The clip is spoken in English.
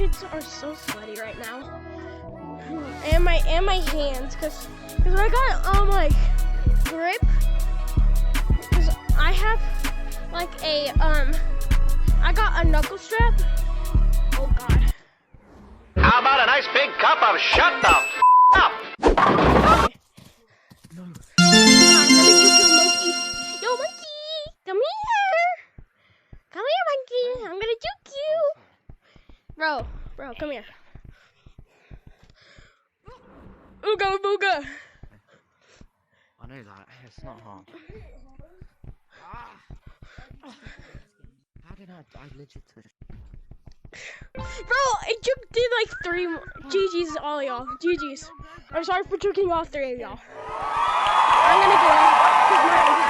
armpits are so sweaty right now, and my hands, cause I got like grip, cause I have like a I got a knuckle strap. Oh God. How about a nice big cup of shut the up? No. Let me juke your monkey. Yo, monkey, come here. Come here, monkey. I'm gonna juke you. Bro, come here. Ooga booga. I know that. It's not hard. How did I legit touch? Bro, I juked did like 3 more. GG's all y'all. GG's. I'm sorry for juking all 3 of y'all. I'm gonna go.